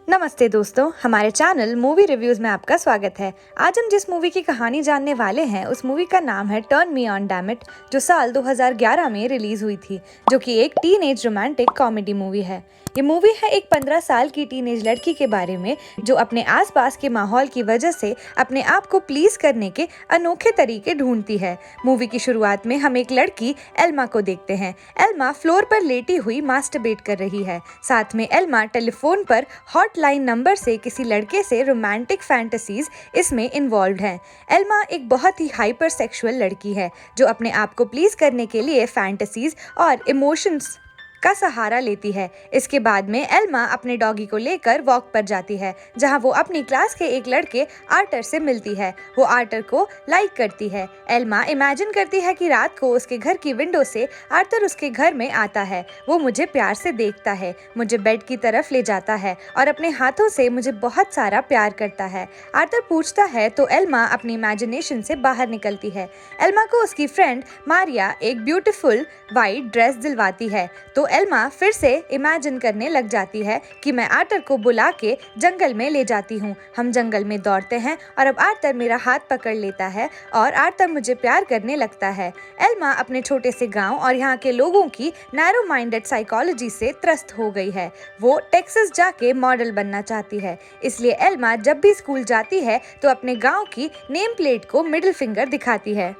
नमस्ते दोस्तों, हमारे चैनल मूवी रिव्यूज़ में आपका स्वागत है। आज हम जिस मूवी की कहानी जानने वाले हैं उस मूवी का नाम है turn me on damn it, जो साल 2011 में रिलीज़ हुई थी, जो कि एक टीनेज रोमांटिक कॉमेडी मूवी है। ये मूवी है एक 15 साल की टीनेज लड़की के बारे में जो अपने आसपास के माहौल की वजह से अपने आप को प्लीज करने के अनोखे तरीके ढूंढती है। मूवी की शुरुआत में हम एक लड़की एल्मा को देखते हैं। एल्मा फ्लोर पर लेटी हुई मास्टरबेट कर रही है। साथ में एल्मा टेलीफोन पर हॉटलाइन नंबर से किसी लड़के से रोमांटिक फैंटेसीज इसमें इन्वॉल्व हैं। एल्मा एक बहुत ही हाइपर सेक्सुअल लड़की है जो अपने आप को प्लीज करने के लिए फैंटेसीज और इमोशंस का सहारा लेती है। इसके बाद में एल्मा अपने डॉगी को लेकर वॉक पर जाती है, जहां वो अपनी क्लास के एक लड़के आर्टर से मिलती है। वो आर्टर को लाइक करती है। एल्मा इमेजिन करती है कि रात को उसके घर की विंडो से आर्टर उसके घर में आता है। वो मुझे प्यार से देखता है, मुझे बेड की तरफ ले जाता है और अपने हाथों से मुझे बहुत सारा प्यार करता है। आर्टर पूछता है तो एल्मा अपनी इमेजिनेशन से बाहर निकलती है। एल्मा को उसकी फ्रेंड मारिया एक ब्यूटीफुल वाइट ड्रेस दिलवाती है, तो एल्मा फिर से इमेजिन करने लग जाती है कि मैं आर्टर को बुला के जंगल में ले जाती हूँ। हम जंगल में दौड़ते हैं और अब आर्टर मेरा हाथ पकड़ लेता है और आर्टर मुझे प्यार करने लगता है। एल्मा अपने छोटे से गांव और यहाँ के लोगों की नैरो माइंडेड साइकोलॉजी से त्रस्त हो गई है। वो टेक्सास जाके मॉडल बनना चाहती है, इसलिए एल्मा जब भी स्कूल जाती है तो अपने गाँव की नेम प्लेट को मिडिल फिंगर दिखाती है।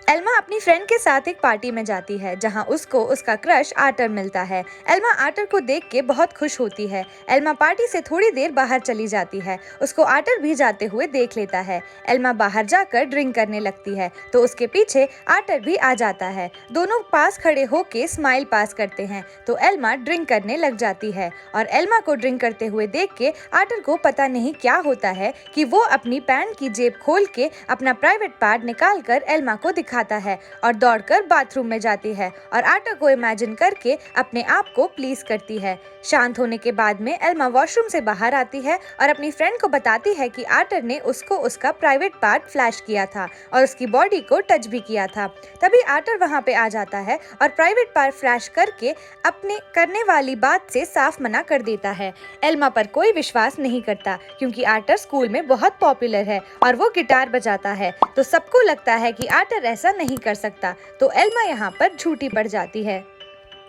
एल्मा अपनी फ्रेंड के साथ एक पार्टी में जाती है जहां उसको उसका क्रश आर्टर मिलता है। एल्मा आर्टर को देख के बहुत खुश होती है। एल्मा पार्टी से थोड़ी देर बाहर चली जाती है। उसको आर्टर भी जाते हुए देख लेता है। एल्मा बाहर जाकर ड्रिंक करने लगती है तो उसके पीछे आर्टर भी आ जाता है। दोनों पास खड़े होके स्माइल पास करते हैं तो एल्मा ड्रिंक करने लग जाती है और एल्मा को ड्रिंक करते हुए देख के आर्टर को पता नहीं क्या होता है कि वो अपनी पैंट की जेब खोल के अपना प्राइवेट पार्ट निकाल कर एल्मा को खाता है और दौड़कर बाथरूम में जाती है और आर्टर को इमेजिन करके अपने आप को प्लीज करती है। शांत होने के बाद में एल्मा वॉशरूम से बाहर आती है और अपनी फ्रेंड को बताती है कि आर्टर ने उसको उसका प्राइवेट पार्ट फ्लैश किया था और उसकी बॉडी को टच भी किया था। तभी आर्टर वहां पे आ जाता है और प्राइवेट पार्ट फ्लैश करके अपने करने वाली बात से साफ मना कर देता है। एल्मा पर कोई विश्वास नहीं करता क्योंकि आर्टर स्कूल में बहुत पॉपुलर है और वो गिटार बजाता है, तो सबको लगता है कि आर्टर ऐसा नहीं कर सकता, तो एल्मा यहाँ पर झूठी पड़ जाती है।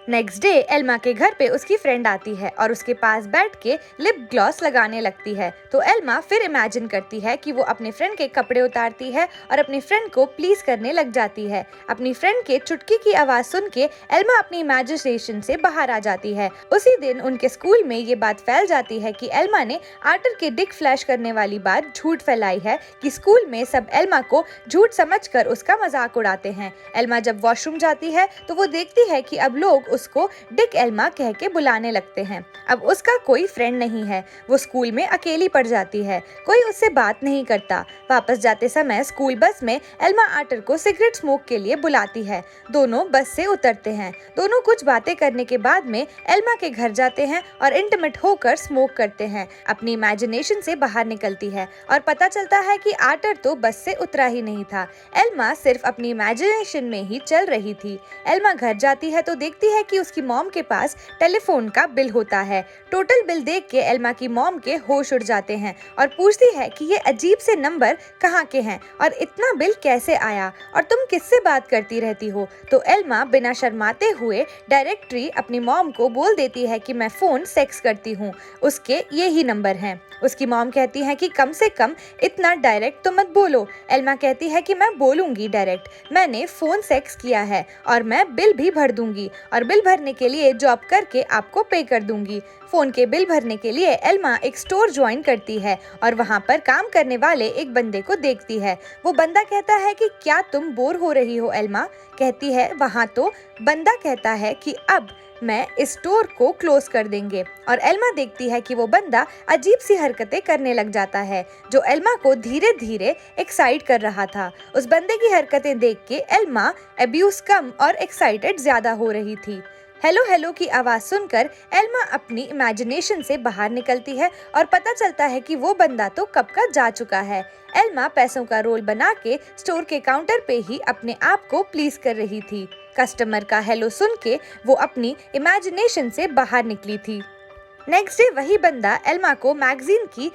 नेक्स्ट डे एल्मा के घर पे उसकी फ्रेंड आती है और उसके पास बैठ के लिप ग्लॉस लगाने लगती है, तो एल्मा फिर इमेजिन करती है कि वो अपने फ्रेंड के कपड़े उतारती है और अपनी फ्रेंड को प्लीज करने लग जाती है। अपनी फ्रेंड के चुटकी की आवाज सुन के एल्मा अपनी इमेजिनेशन से बाहर आ जाती है। उसी दिन उनके स्कूल में ये बात फैल जाती है कि एल्मा ने आर्टर के डिक फ्लैश करने वाली बात झूठ फैलाई है कि स्कूल में सब एल्मा को झूठ समझकर उसका मजाक उड़ाते हैं। एल्मा जब वॉशरूम जाती है तो वो देखती है कि अब लोग उसको डिक एल्मा कह के बुलाने लगते हैं। अब उसका कोई फ्रेंड नहीं है, वो स्कूल में अकेली पड़ जाती है, कोई उससे बात नहीं करता। वापस जाते समय स्कूल बस में एल्मा आर्टर को सिगरेट स्मोक के लिए बुलाती है। दोनों बस से उतरते हैं। दोनों कुछ बातें करने के बाद में एल्मा के घर जाते हैं और इंटीमेट होकर स्मोक करते हैं। अपनी इमेजिनेशन से बाहर निकलती है और पता चलता है कि आर्टर तो बस से उतरा ही नहीं था। एल्मा सिर्फ अपनी इमेजिनेशन में ही चल रही थी। एल्मा घर जाती है तो देखती है कि उसकी मॉम के पास टेलीफोन का बिल होता है। टोटल बिल देख के एल्मा की मॉम के होश उड़ जाते हैं और पूछती है कि ये अजीब से नंबर कहाँ के हैं और इतना बिल कैसे आया और तुम किससे बात करती रहती हो। तो एल्मा बिना शर्माते हुए डायरेक्टली अपनी मॉम को बोल देती है कि मैं फोन सेक्स करती हूँ, उसके ये ही नंबर हैं। उसकी मॉम कहती है कि कम से कम इतना डायरेक्ट तो मत बोलो। एल्मा कहती है कि मैं बोलूंगी डायरेक्ट, मैंने फोन सेक्स किया है और मैं बिल भी भर दूंगी और बिल भरने के लिए जॉब करके आपको पे कर दूंगी। फोन के बिल भरने के लिए एल्मा एक स्टोर ज्वाइन करती है और वहां पर काम करने वाले एक बंदे को देखती है। वो बंदा कहता है कि क्या तुम बोर हो रही हो एल्मा? कहती है वहां, तो बंदा कहता है कि अब मैं इस स्टोर को क्लोज कर देंगे और एल्मा देखती है कि वो बंदा अजीब सी हरकतें करने लग जाता है जो एल्मा को धीरे धीरे एक्साइट कर रहा था। उस बंदे की हरकतें देख के एल्मा अब्यूज कम और एक्साइटेड ज्यादा हो रही थी। हेलो हेलो की आवाज सुनकर एल्मा अपनी इमेजिनेशन से बाहर निकलती है और पता चलता है कि वो बंदा तो कब का जा चुका है। एल्मा पैसों का रोल बना के स्टोर के काउंटर पे ही अपने आप को प्लीज कर रही थी। कस्टमर का हेलो सुन के वो अपनी इमेजिनेशन से बाहर निकली थी। नेक्स्ट डे वही बंदा एल्मा को मैगजीन की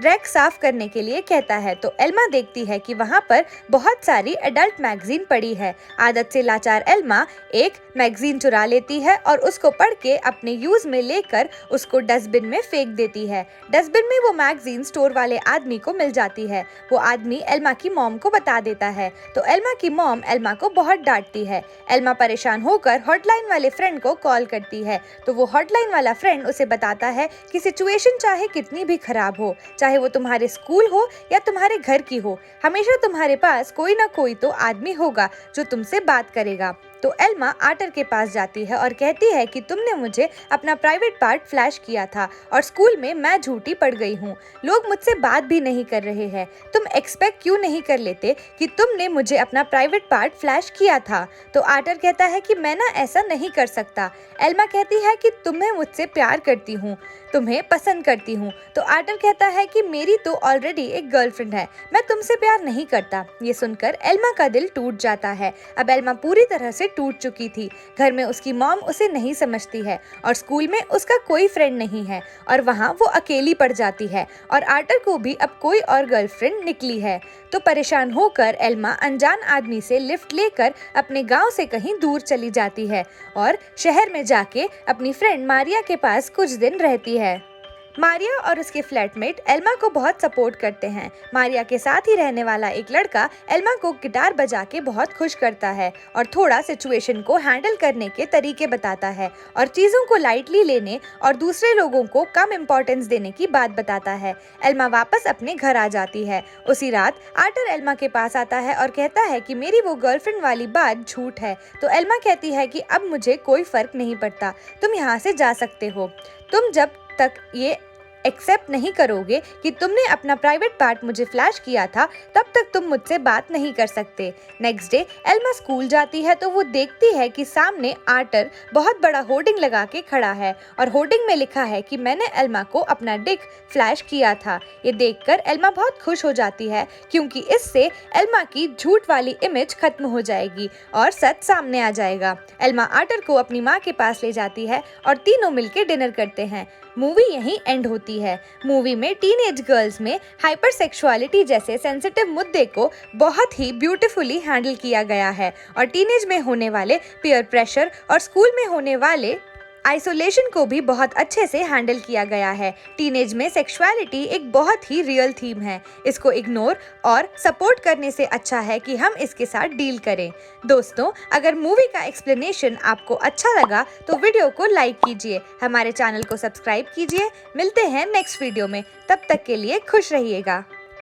रैक साफ करने के लिए कहता है, तो एल्मा देखती है कि वहाँ पर बहुत सारी एडल्ट मैगजीन पड़ी है। आदत से लाचार एल्मा एक मैगजीन चुरा लेती है और उसको पढ़ के अपने यूज में लेकर उसको डस्टबिन में फेंक देती है। डस्टबिन में वो मैगजीन स्टोर वाले आदमी को मिल जाती है। वो आदमी एल्मा की मॉम को बता देता है, तो एल्मा की मॉम एल्मा को बहुत डांटती है। एल्मा परेशान होकर हॉटलाइन वाले फ्रेंड को कॉल करती है, तो वो हॉटलाइन वाला फ्रेंड उसे बताता है कि सिचुएशन चाहे कितनी भी खराब हो, चाहे वो तुम्हारे स्कूल हो या तुम्हारे घर की हो, हमेशा तुम्हारे पास कोई ना कोई तो आदमी होगा जो तुमसे बात करेगा। तो एल्मा आर्टर के पास जाती है और कहती है कि तुमने मुझे अपना प्राइवेट पार्ट फ्लैश किया था और स्कूल में मैं झूठी पड़ गई हूँ। लोग मुझसे बात भी नहीं कर रहे हैं। तुम एक्सपेक्ट क्यों नहीं कर लेते कि तुमने मुझे अपना प्राइवेट पार्ट फ्लैश किया था? तो आर्टर कहता है कि मैं ना ऐसा नहीं कर सकता। एल्मा कहती है कि तुम्हें मुझसे प्यार करती हूँ, तुम्हें पसंद करती हूँ। तो आर्टर कहता है कि मेरी तो ऑलरेडी एक गर्लफ्रेंड है, मैं तुमसे प्यार नहीं करता। ये सुनकर एल्मा का दिल टूट जाता है। अब एल्मा पूरी तरह से टूट चुकी थी। घर में उसकी मॉम उसे नहीं समझती है और स्कूल में उसका कोई फ्रेंड नहीं है और वहाँ वो अकेली पड़ जाती है और आर्टर को भी अब कोई और गर्लफ्रेंड निकली है। तो परेशान होकर एल्मा अनजान आदमी से लिफ्ट लेकर अपने गांव से कहीं दूर चली जाती है और शहर में जाके अपनी फ्रेंड मारिया के पास कुछ दिन रहती है। मारिया और उसके फ्लैटमेट एल्मा को बहुत सपोर्ट करते हैं। मारिया के साथ ही रहने वाला एक लड़का एल्मा को गिटार बजा के बहुत खुश करता है और थोड़ा सिचुएशन को हैंडल करने के तरीके बताता है और चीज़ों को लाइटली लेने और दूसरे लोगों को कम इम्पोर्टेंस देने की बात बताता है। एल्मा वापस अपने घर आ जाती है। उसी रात आर्टर एल्मा के पास आता है और कहता है कि मेरी वो गर्लफ्रेंड वाली बात झूठ है। तो एल्मा कहती है कि अब मुझे कोई फर्क नहीं पड़ता, तुम यहाँ से जा सकते हो। तुम जब तक ये एक्सेप्ट नहीं करोगे कि तुमने अपना प्राइवेट पार्ट मुझे फ्लैश किया था, तब तक तुम मुझसे बात नहीं कर सकते। नेक्स्ट डे एल्मा स्कूल जाती है तो वो देखती है कि सामने आर्टर बहुत बड़ा होर्डिंग लगा के खड़ा है और होर्डिंग में लिखा है कि मैंने एल्मा को अपना डिक फ्लैश किया था। ये देखकर एल्मा बहुत खुश हो जाती है क्योंकि इससे एल्मा की झूठ वाली इमेज खत्म हो जाएगी और सच सामने आ जाएगा। एल्मा आर्टर को अपनी माँ के पास ले जाती है और तीनों मिलकर डिनर करते हैं। मूवी यहीं एंड होती है। मूवी में टीनेज गर्ल्स में हाइपर सेक्सुअलिटी जैसे सेंसिटिव मुद्दे को बहुत ही ब्यूटीफुली हैंडल किया गया है और टीनेज में होने वाले पीयर प्रेशर और स्कूल में होने वाले आइसोलेशन को भी बहुत अच्छे से हैंडल किया गया है। टीनेज में सेक्सुअलिटी एक बहुत ही रियल थीम है। इसको इग्नोर और सपोर्ट करने से अच्छा है कि हम इसके साथ डील करें। दोस्तों, अगर मूवी का एक्सप्लेनेशन आपको अच्छा लगा तो वीडियो को लाइक कीजिए, हमारे चैनल को सब्सक्राइब कीजिए। मिलते हैं नेक्स्ट वीडियो में, तब तक के लिए खुश रहिएगा।